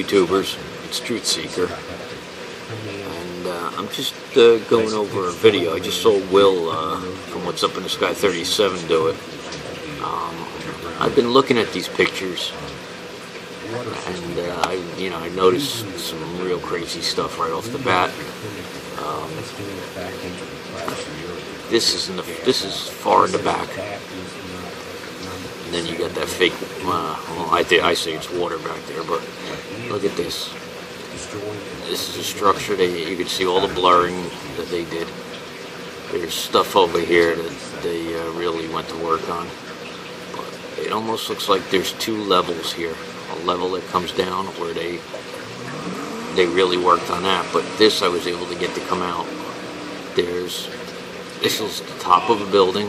YouTubers, it's Truth Seeker, and I'm just going over a video. I just saw Will from What's Up in the Sky 37 do it. I've been looking at these pictures, and I noticed some real crazy stuff right off the bat. This is far in the back. And then you got that fake, well, I say it's water back there, but look at this. This is a structure, you can see all the blurring that they did. There's stuff over here that they really went to work on. But it almost looks like there's two levels here. A level that comes down where they really worked on that, but this I was able to get to come out. This is the top of a building.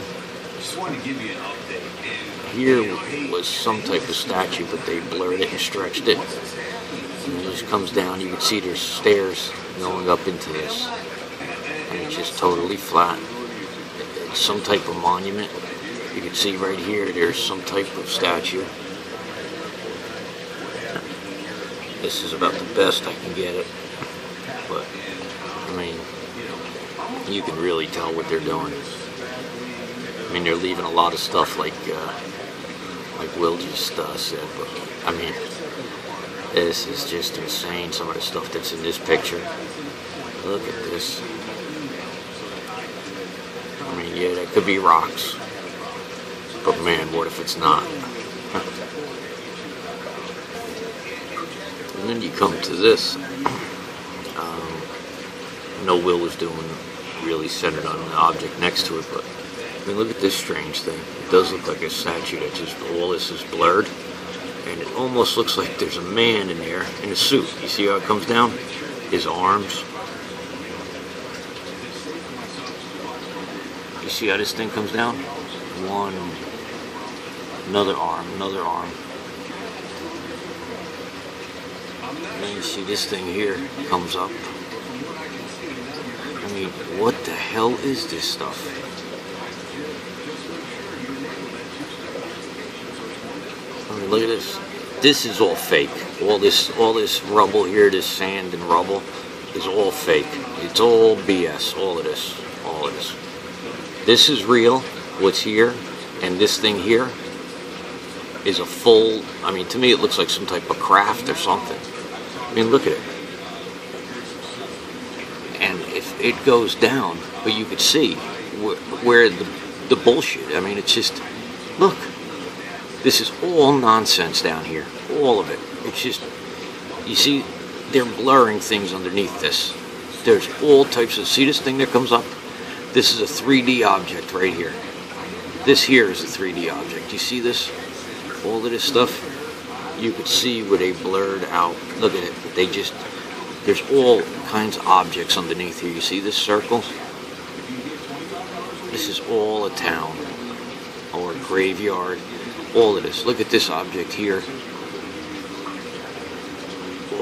Just wanted to give you an update. Here was some type of statue, but they blurred it and stretched it. And it just comes down. You can see there's stairs going up into this. And it's just totally flat. It's some type of monument. You can see right here, there's some type of statue. This is about the best I can get it. But, I mean, you can really tell what they're doing. I mean, they're leaving a lot of stuff like Will just said, but I mean, this is just insane, some of the stuff that's in this picture. Look at this. I mean, yeah, that could be rocks, but man, what if it's not? And then you come to this. I know Will was doing really centered on an object next to it, but I mean, look at this strange thing. It does look like a statue that just, all this is blurred. And it almost looks like there's a man in there in a suit. You see how it comes down? His arms. You see how this thing comes down? One, another arm. And then you see this thing here comes up. I mean, what the hell is this stuff? I mean, look at this. This is all fake. All this rubble here, this sand and rubble, is all fake. It's all BS. All of this. This is real. What's here, and this thing here is a full. I mean, to me, it looks like some type of craft or something. I mean, look at it. And if it goes down, but you could see where the bullshit. I mean, it's just, look. This is all nonsense down here. All of it. It's just, you see, they're blurring things underneath this. There's all types of, see this thing that comes up? This is a 3D object right here. This here is a 3D object. You see this? All of this stuff? You could see where they blurred out. Look at it. They just, there's all kinds of objects underneath here. You see this circle? This is all a town or a graveyard. All of this. Look at this object here.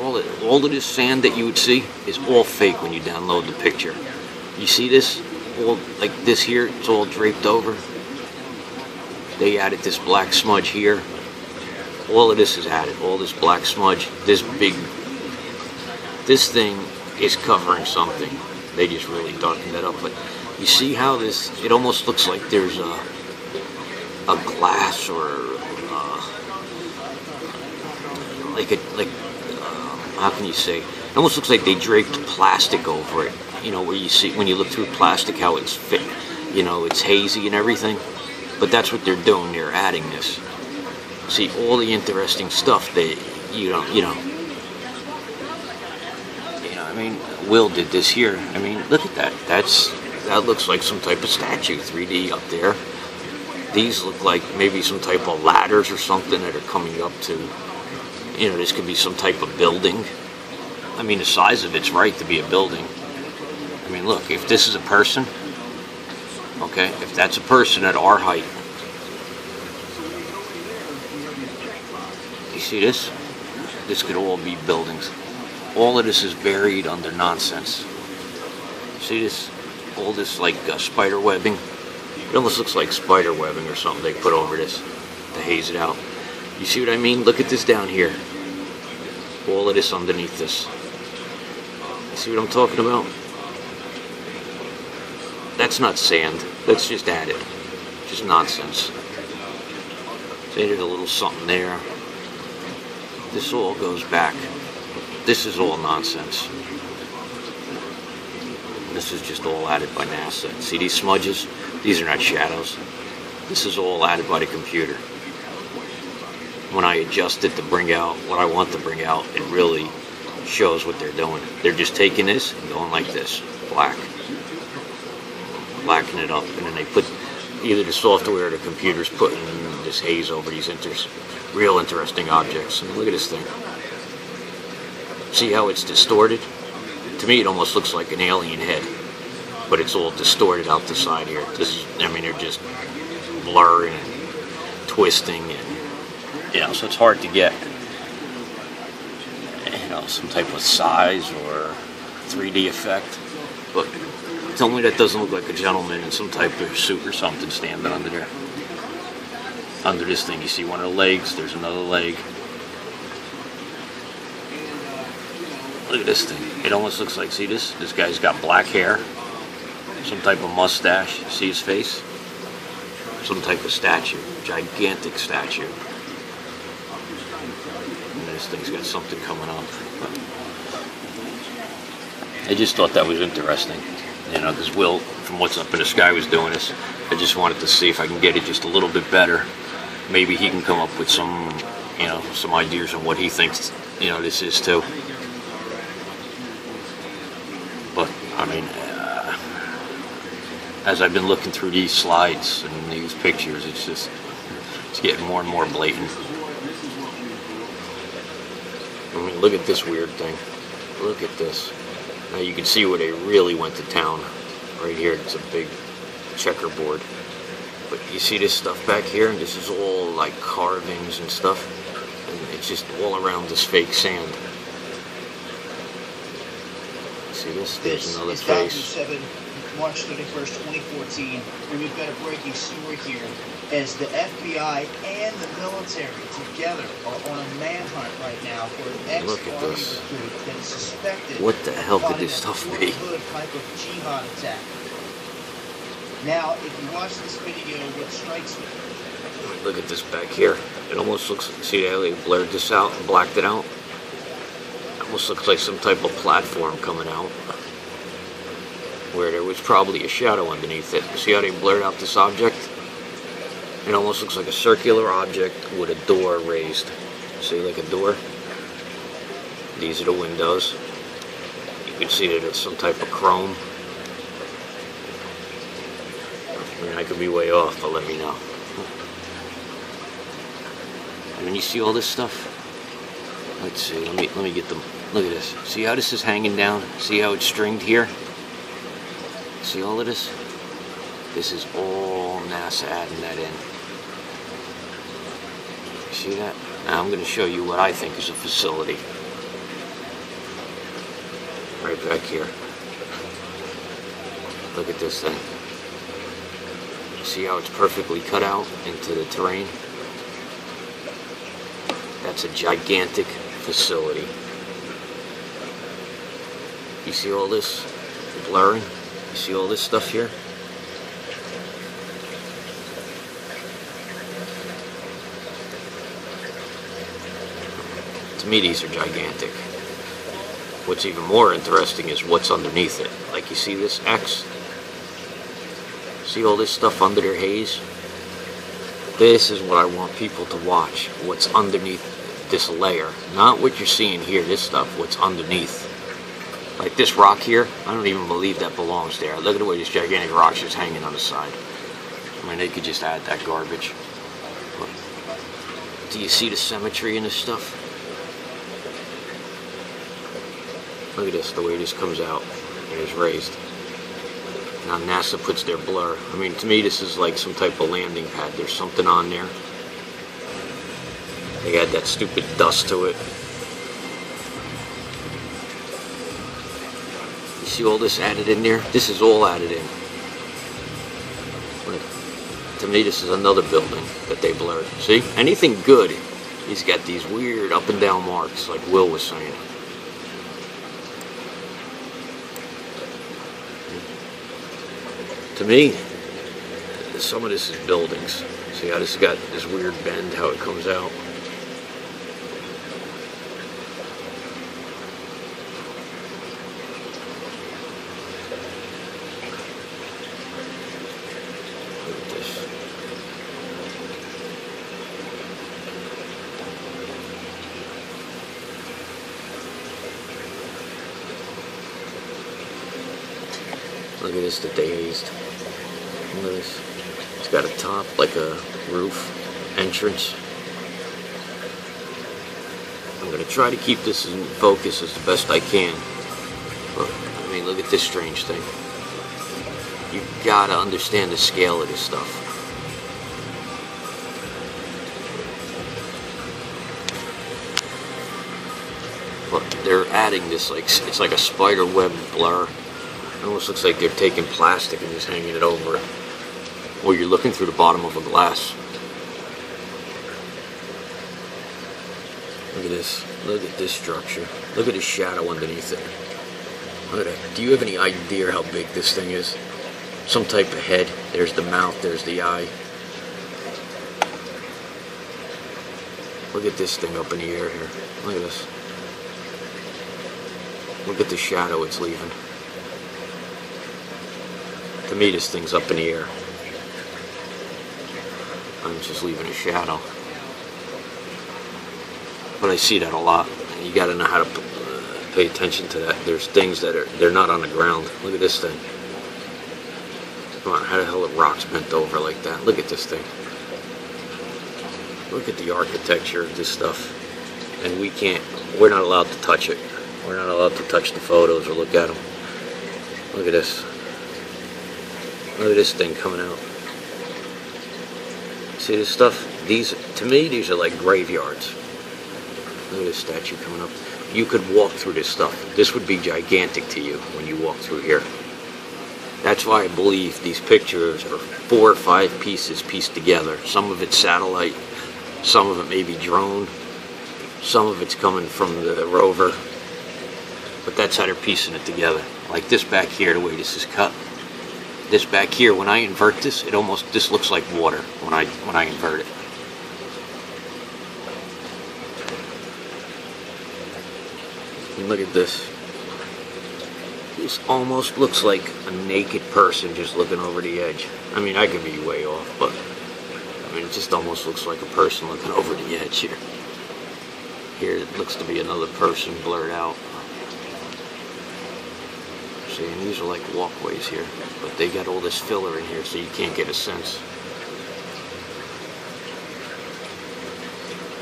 All of this sand that you would see is all fake when you download the picture. You see this? All like this here, it's all draped over. They added this black smudge here. All of this is added. All this black smudge. This thing is covering something. They just really darkened that up. But you see how this, it almost looks like there's a glass or how can you say? It almost looks like they draped plastic over it. You know, where you see when you look through plastic how it's fit. You know, it's hazy and everything. But that's what they're doing. They're adding this. See all the interesting stuff. I mean, Will did this here. I mean, look at that. That looks like some type of statue, 3D up there. These look like maybe some type of ladders or something that are coming up to, you know, this could be some type of building. I mean, the size of it's right to be a building. I mean, look, if this is a person, okay, if that's a person at our height, you see this? This could all be buildings. All of this is buried under nonsense. See this? All this like spider webbing. It almost looks like spider webbing or something they put over this to haze it out. You see what I mean? Look at this down here. All of this underneath this. See what I'm talking about? That's not sand. That's just added. Just nonsense. They did a little something there. This all goes back. This is all nonsense. This is just all added by NASA. See these smudges? These are not shadows. This is all added by the computer. When I adjust it to bring out what I want to bring out, it really shows what they're doing. They're just taking this and going like this, blacking it up, and then they put either the software or the computer's putting this haze over these real interesting objects. And look at this thing. See how it's distorted? To me, it almost looks like an alien head, but it's all distorted out the side here. This is, I mean, they're just blurring and twisting, and so it's hard to get, some type of size or 3D effect. But tell me that doesn't look like a gentleman in some type of suit or something standing under there. Under this thing, you see one of the legs. There's another leg. Look at this thing. It almost looks like, see this? This guy's got black hair, some type of mustache. See his face? Some type of statue, gigantic statue. And this thing's got something coming up. I just thought that was interesting, because Will, from What's Up in the Sky, was doing this. I just wanted to see if I can get it just a little bit better. Maybe he can come up with some, some ideas on what he thinks, this is too. But, I mean, as I've been looking through these slides and these pictures, it's getting more and more blatant. I mean, look at this weird thing. Look at this. Now you can see where they really went to town. Right here, it's a big checkerboard. But you see this stuff back here? This is all like carvings and stuff. And it's just all around this fake sand. See this? There's another face. March 31st, 2014, and we've got a breaking story here as the FBI and the military together are on a manhunt right now for an ex-army recruit that is suspected. What the hell could this stuff be? Type of jihad attack. Now, if you watch this video, what strikes me. Look at this back here. It almost looks. See how they blurred this out and blacked it out? It almost looks like some type of platform coming out, where there was probably a shadow underneath it. See how they blurred out this object? It almost looks like a circular object with a door raised. See, like a door? These are the windows. You can see that it's some type of chrome. I mean, I could be way off, but let me know. I mean, you see all this stuff? Let's see, let me get them. Look at this. See how this is hanging down? See how it's stringed here? See all of this? This is all NASA adding that in. See that? Now I'm going to show you what I think is a facility. Right back here. Look at this thing. See how it's perfectly cut out into the terrain? That's a gigantic facility. You see all this blurring? You see all this stuff here? To me, these are gigantic. What's even more interesting is what's underneath it. Like, you see this X? See all this stuff under their haze? This is what I want people to watch. What's underneath this layer. Not what you're seeing here, this stuff. What's underneath. Like this rock here, I don't even believe that belongs there. Look at the way this gigantic rock's just hanging on the side. I mean, they could just add that garbage. But do you see the symmetry in this stuff? Look at this, the way this comes out and is raised. Now NASA puts their blur. I mean, to me, this is like some type of landing pad. There's something on there. They add that stupid dust to it. See all this added in there? This is all added in. To me, this is another building that they blurred. See? Anything good he's got these weird up and down marks, like Will was saying. To me, some of this is buildings. See how this has got this weird bend, how it comes out. Look at this. Look at this, the dazed. Look at this. It's got a top like a roof entrance. I'm going to try to keep this in focus as best I can. But, I mean, look at this strange thing. You got to understand the scale of this stuff. But they're adding this, like, it's like a spider web blur. It almost looks like they're taking plastic and just hanging it over it. Or you're looking through the bottom of a glass. Look at this. Look at this structure. Look at the shadow underneath it. Look at that. Do you have any idea how big this thing is? Some type of head. There's the mouth. There's the eye. Look at this thing up in the air here. Look at this. Look at the shadow it's leaving. To me, this thing's up in the air. I'm just leaving a shadow. But I see that a lot. You got to know how to pay attention to that. There's things that they're not on the ground. Look at this thing. Come on, how the hell are rocks bent over like that? Look at this thing. Look at the architecture of this stuff. And we're not allowed to touch it. We're not allowed to touch the photos or look at them. Look at this. Look at this thing coming out. See this stuff? To me, these are like graveyards. Look at this statue coming up. You could walk through this stuff. This would be gigantic to you when you walk through here. That's why I believe these pictures are 4 or 5 pieces pieced together. Some of it's satellite, some of it may be drone, some of it's coming from the rover. But that's how they're piecing it together. Like this back here, the way this is cut. This back here, when I invert this, this looks like water when I invert it. And look at this. This almost looks like a naked person just looking over the edge. I mean, I could be way off, but I mean, it just almost looks like a person looking over the edge here. Here it looks to be another person blurred out. See, and these are like walkways here, but they got all this filler in here, so you can't get a sense.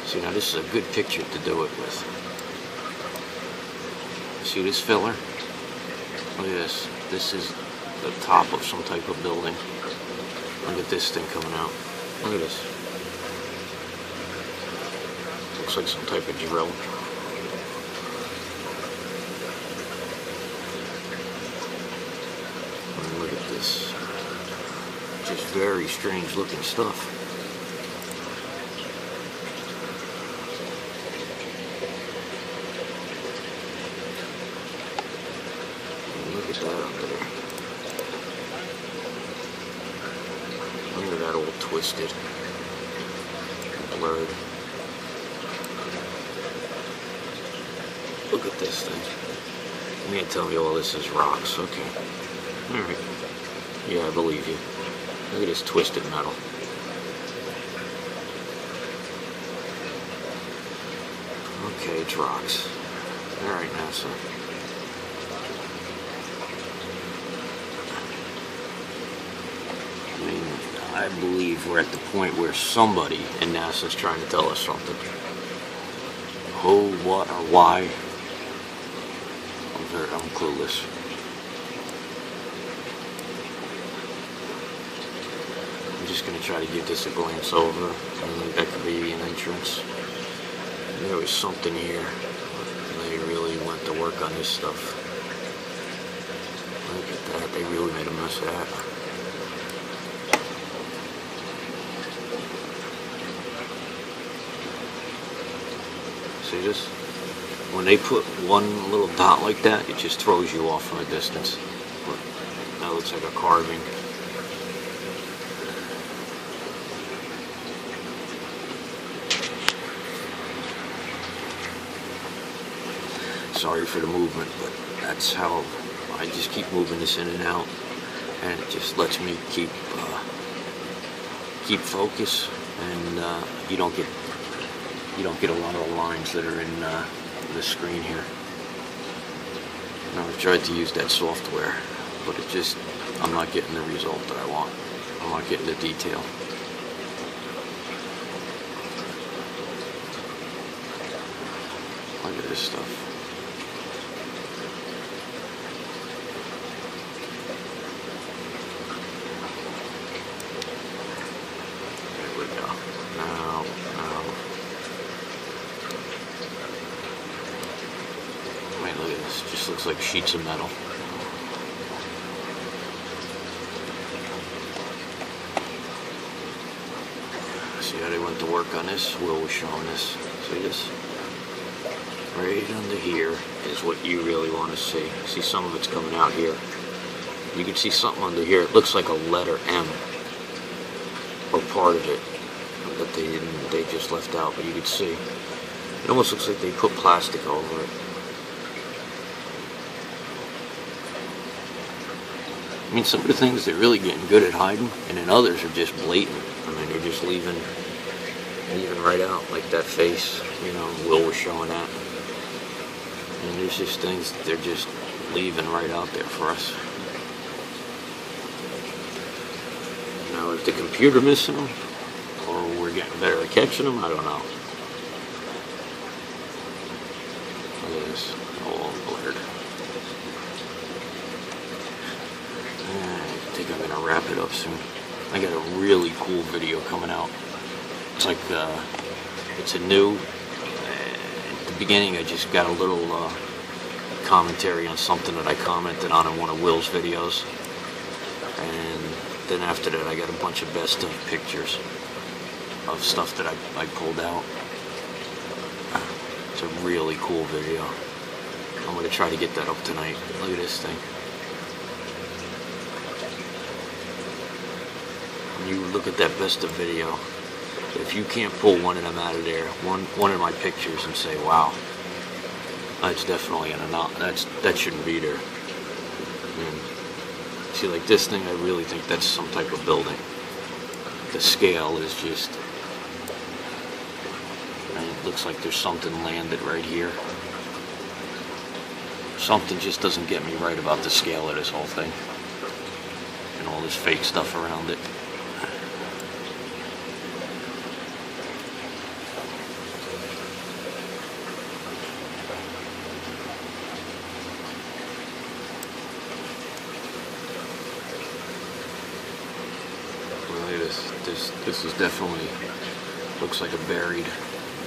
See, now this is a good picture to do it with. See this filler? Look at this. This is the top of some type of building. Look at this thing coming out. Look at this. Looks like some type of drill. And look at this. Just very strange looking stuff. Look at that under there. Look at that all twisted, blurred. Look at this thing. You can't tell me all this is rocks. Okay. Alright. Yeah, I believe you. Look at this twisted metal. Okay, it's rocks. Alright, NASA. I mean, I believe we're at the point where somebody in NASA is trying to tell us something. Who, what, or why? I'm clueless. I'm just going to try to give this a glance over. I think that could be an entrance. There was something here. They really went to work on this stuff. Look at that. They really made a mess of that. See this? When they put one little dot like that, it just throws you off from a distance. Look, that looks like a carving. Sorry for the movement, but that's how I just keep moving this in and out, and it just lets me keep focus, and you don't get a lot of the lines that are in the screen here. Now, I've tried to use that software, but it just, I'm not getting the result that I want. I'm not getting the detail. Look at this stuff. Look at this, just looks like sheets of metal. See how they went to work on this? Will was showing this. See this? Right under here is what you really want to see. See, some of it's coming out here. You can see something under here. It looks like a letter M, or part of it that they just left out, but you can see. It almost looks like they put plastic over it. I mean, some of the things they're really getting good at hiding, and then others are just blatant. I mean, they're just leaving right out, like that face, you know, Will was showing that. And there's just things they're just leaving right out there for us. Now, is the computer missing them, or we're getting better at catching them? I don't know. Look at this, all blurred. I think I'm going to wrap it up soon. I got a really cool video coming out. It's like, it's a new, at the beginning I just got a little commentary on something that I commented on in one of Will's videos. And then after that I got a bunch of best of pictures of stuff that I pulled out. It's a really cool video. I'm going to try to get that up tonight. Look at this thing. You look at that best of video, if you can't pull one of them out of there, one of my pictures, and say, wow, that's definitely an anomaly, that shouldn't be there. And see, like this thing, I really think that's some type of building. The scale is just, and it looks like there's something landed right here. Something just doesn't get me right about the scale of this whole thing, and all this fake stuff around it. This is definitely, looks like a buried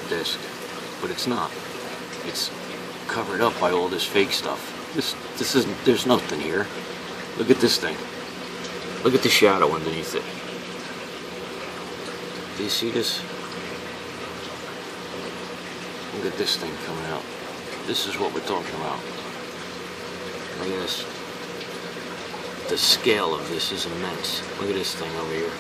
disc, but it's not. It's covered up by all this fake stuff. This isn't, there's nothing here. Look at this thing. Look at the shadow underneath it. Do you see this? Look at this thing coming out. This is what we're talking about. Look at this. The scale of this is immense. Look at this thing over here.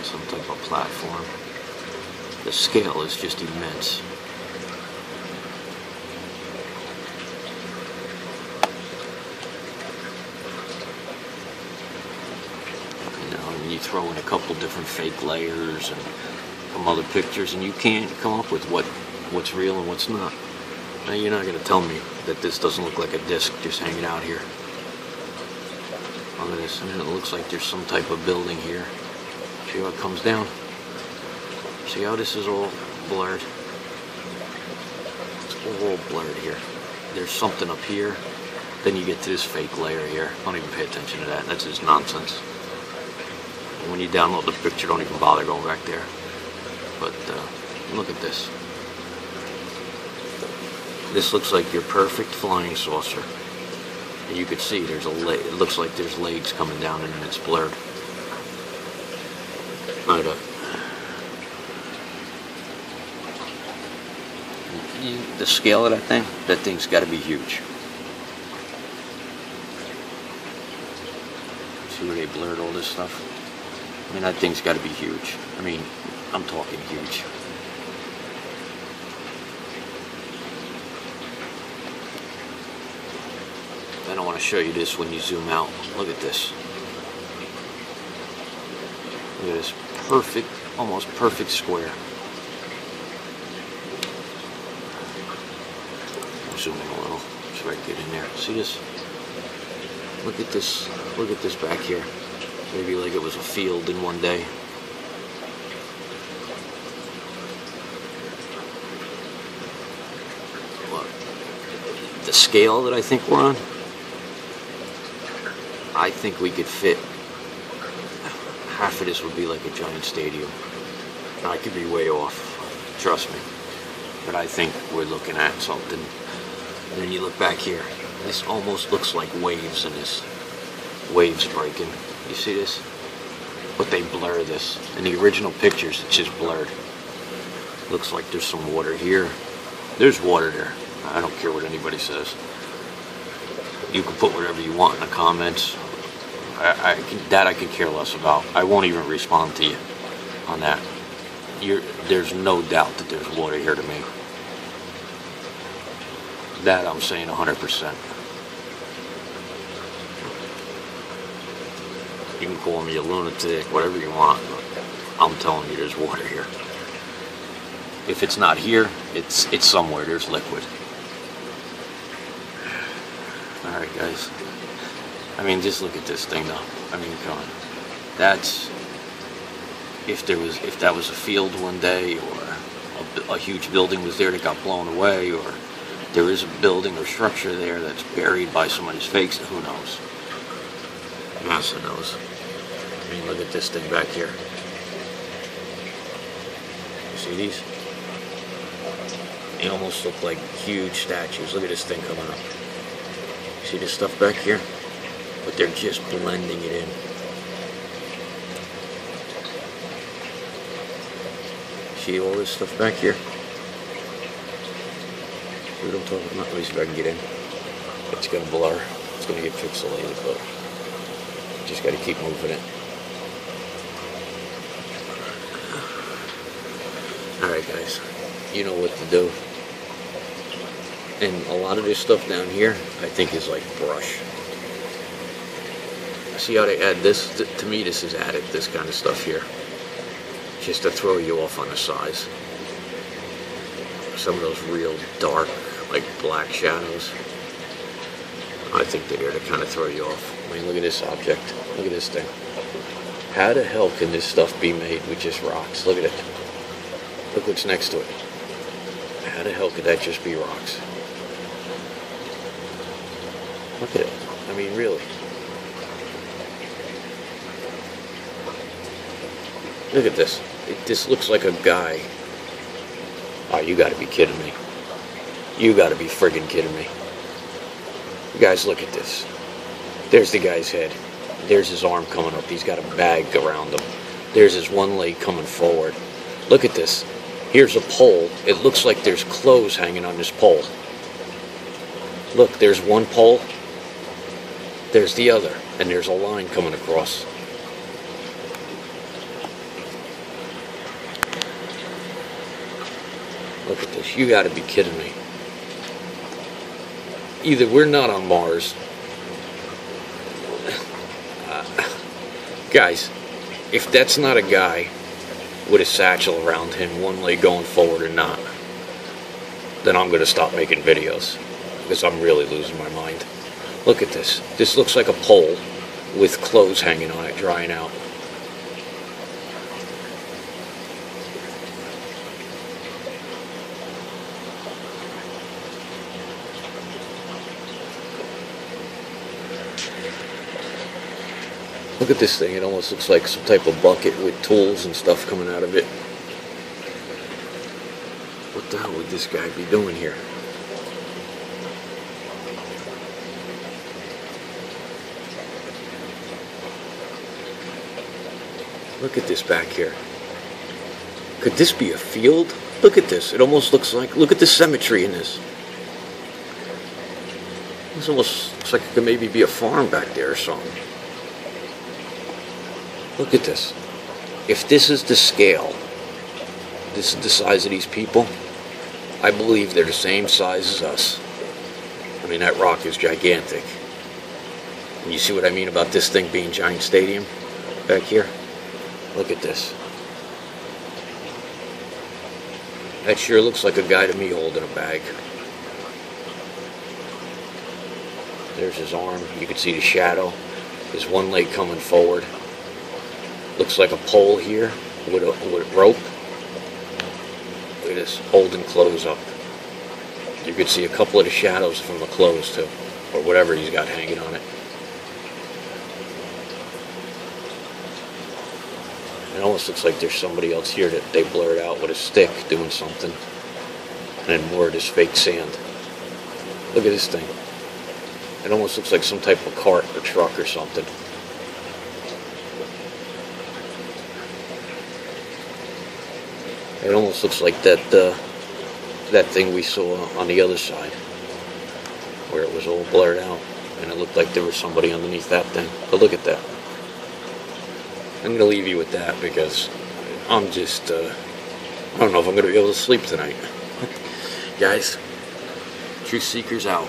Some type of platform. The scale is just immense. You know, and you throw in a couple different fake layers and some other pictures, and you can't come up with what's real and what's not. Now, you're not going to tell me that this doesn't look like a disc just hanging out here. Look at this, and it looks like there's some type of building here. See how it comes down? See how this is all blurred? It's all blurred here. There's something up here. Then you get to this fake layer here. Don't even pay attention to that. That's just nonsense. And when you download the picture, don't even bother going back there. But look at this. This looks like your perfect flying saucer. And you could see there's it looks like there's legs coming down and it's blurred. The scale of that thing's got to be huge. See where they blurred all this stuff? I mean, that thing's got to be huge. I mean, I'm talking huge. Then I want to show you this when you zoom out. Look at this. Look at this perfect, almost perfect square. I'm zooming a little so I can get in there. See this? Look at this. Look at this back here. Maybe like it was a field in one day. Look, the scale that I think we're on, I think we could fit, half of this would be like a giant stadium. Now, I could be way off, trust me. But I think we're looking at something. And then you look back here, this almost looks like waves in this. Waves breaking. You see this? But they blur this. In the original pictures, it's just blurred. Looks like there's some water here. There's water there. I don't care what anybody says. You can put whatever you want in the comments. That I could care less about. I won't even respond to you on that. There's no doubt that there's water here to me. That I'm saying 100%. You can call me a lunatic, whatever you want, but I'm telling you there's water here. If it's not here, it's somewhere. There's liquid. Alright guys. I mean, just look at this thing though. I mean, come on. That's, if that was a field one day, or a huge building was there that got blown away, or there is a building or structure there that's buried by somebody's fakes, who knows? NASA knows. I mean, look at this thing back here. You see these? They almost look like huge statues. Look at this thing coming up. See this stuff back here? But they're just blending it in. See all this stuff back here? See what I'm talking about? At least if I can get in. It's going to blur. It's going to get pixelated, but just got to keep moving it. Alright guys, you know what to do. And a lot of this stuff down here, I think is like brush. See how they add this? To me, this is added, this kind of stuff here. Just to throw you off on the size. Some of those real dark, like black shadows. I think they're there to kind of throw you off. I mean, look at this object. Look at this thing. How the hell can this stuff be made with just rocks? Look at it. Look what's next to it. How the hell could that just be rocks? Look at it. I mean, really. Look at this. This looks like a guy. Oh, you gotta be kidding me. You gotta be friggin' kidding me. You guys, look at this. There's the guy's head. There's his arm coming up. He's got a bag around him. There's his one leg coming forward. Look at this. Here's a pole. It looks like there's clothes hanging on this pole. Look, there's one pole. There's the other. And there's a line coming across. Look at this. You gotta be kidding me. Either we're not on Mars. Guys, if that's not a guy with a satchel around him, one leg going forward or not, then I'm going to stop making videos. Because I'm really losing my mind. Look at this. This looks like a pole with clothes hanging on it, drying out. Look at this thing. It almost looks like some type of bucket with tools and stuff coming out of it. What the hell would this guy be doing here? Look at this back here. Could this be a field? Look at this. It almost looks like, look at the symmetry in this. This almost looks like it could maybe be a farm back there or something. Look at this. If this is the scale, this is the size of these people, I believe they're the same size as us. I mean, that rock is gigantic. And you see what I mean about this thing being Giant Stadium back here? Look at this. That sure looks like a guy to me holding a bag. There's his arm. You can see the shadow. His one leg coming forward. Looks like a pole here with a rope. Look at this, holding clothes up. You could see a couple of the shadows from the clothes too, or whatever he's got hanging on it. It almost looks like there's somebody else here that they blurred out with a stick doing something. And then more of this fake sand. Look at this thing. It almost looks like some type of cart or truck or something. It almost looks like that thing we saw on the other side, where it was all blurred out, and it looked like there was somebody underneath that thing. But look at that. I'm going to leave you with that because I'm just, I don't know if I'm going to be able to sleep tonight. Guys, Truth Seekers out.